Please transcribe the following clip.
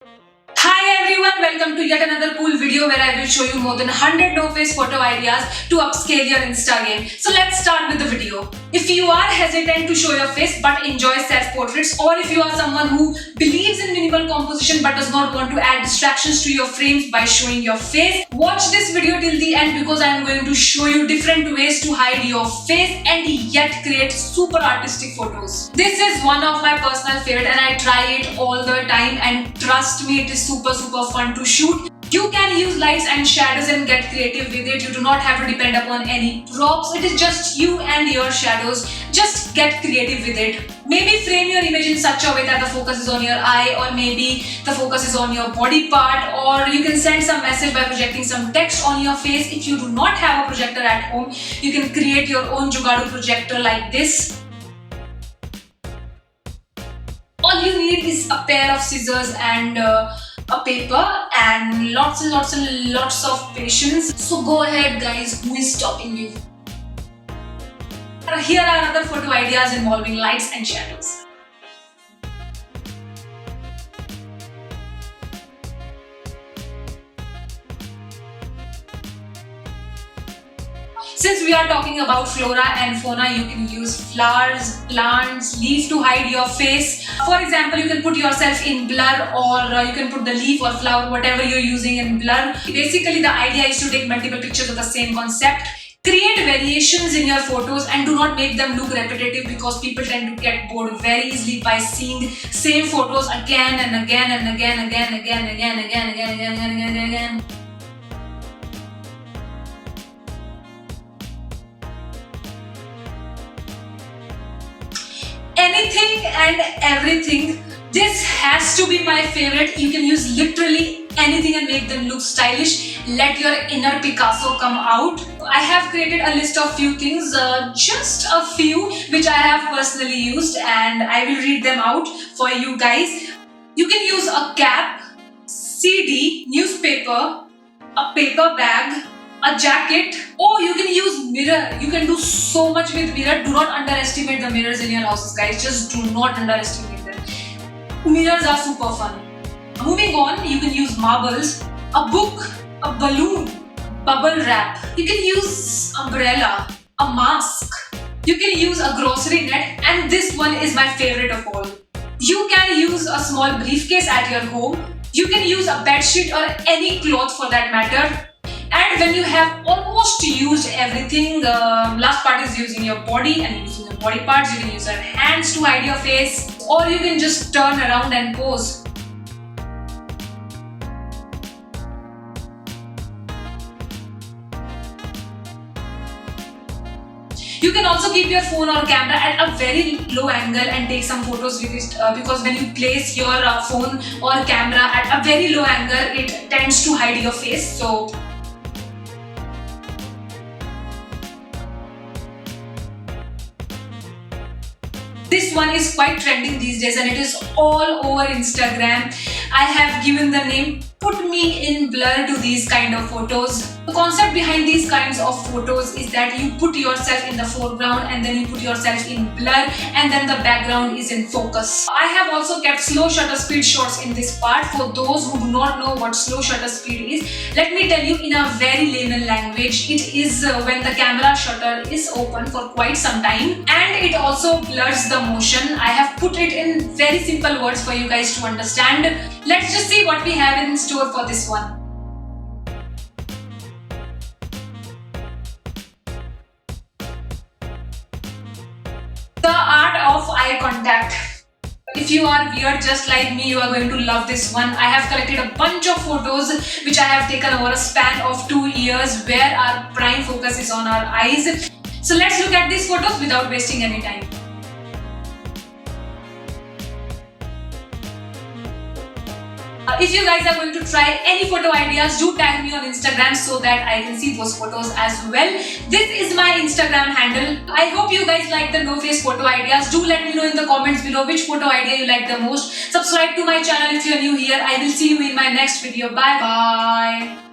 Hi everyone, welcome to yet another cool video where I will show you more than 100 no-face photo ideas to upscale your Insta game. So let's start with the video. If you are hesitant to show your face but enjoy self-portraits, or if you are someone who believes in minimal composition but does not want to add distractions to your frames by showing your face, watch this video till the end because I am going to show you different ways to hide your face and yet create super artistic photos. This is one of my personal favorite and I try it all the time, and trust me, it is super fun to shoot. You can use lights and shadows and get creative with it. You do not have to depend upon any props. It is just you and your shadows. Just get creative with it. Maybe frame your image in such a way that the focus is on your eye, or maybe the focus is on your body part, or you can send some message by projecting some text on your face. If you do not have a projector at home, you can create your own Jugaadu projector like this. All you need is a pair of scissors and a paper and lots of patience. So go ahead guys, who is stopping you? Here are other photo ideas involving lights and shadows. Since we are talking about flora and fauna, you can use flowers, plants, leaf to hide your face. For example, you can put yourself in blur, or you can put the leaf or flower, whatever you're using, in blur. Basically, the idea is to take multiple pictures of the same concept. Create variations in your photos and do not make them look repetitive, because people tend to get bored very easily by seeing same photos again and again and again. Anything and everything. This has to be my favorite. You can use literally anything and make them look stylish. Let your inner Picasso come out. I have created a list of few things, just a few which I have personally used, and I will read them out for you guys. You can use a cap, CD, newspaper, a paper bag, a jacket, or you can use mirror. You can do so much with mirror. Do not underestimate the mirrors in your houses, guys. Just do not underestimate them. Mirrors are super fun. Moving on, you can use marbles, a book, a balloon, bubble wrap. You can use umbrella, a mask. You can use a grocery net, and this one is my favorite of all. You can use a small briefcase at your home. You can use a bed sheet or any cloth for that matter. And when you have almost used everything, last part is using your body, and using your body parts. You can use your hands to hide your face, or you can just turn around and pose. You can also keep your phone or camera at a very low angle and take some photos with it, because when you place your phone or camera at a very low angle, it tends to hide your face. So this one is quite trending these days and it is all over Instagram. I have given the name "Put Me in Blur" to these kind of photos. The concept behind these kinds of photos is that you put yourself in the foreground and then you put yourself in blur, and then the background is in focus. I have also kept slow shutter speed shots in this part. For those who do not know what slow shutter speed is, let me tell you in a very layman language. It is when the camera shutter is open for quite some time and it also blurs the motion. I have put it in very simple words for you guys to understand. Let's just see what we have in store for this one. The art of eye contact. If you are weird just like me, you are going to love this one. I have collected a bunch of photos which I have taken over a span of 2 years, where our prime focus is on our eyes. So let's look at these photos without wasting any time. If you guys are going to try any photo ideas, do tag me on Instagram so that I can see those photos as well. This is my Instagram handle. I hope you guys like the no-face photo ideas. Do let me know in the comments below which photo idea you like the most. Subscribe to my channel if you're new here. I will see you in my next video. Bye bye.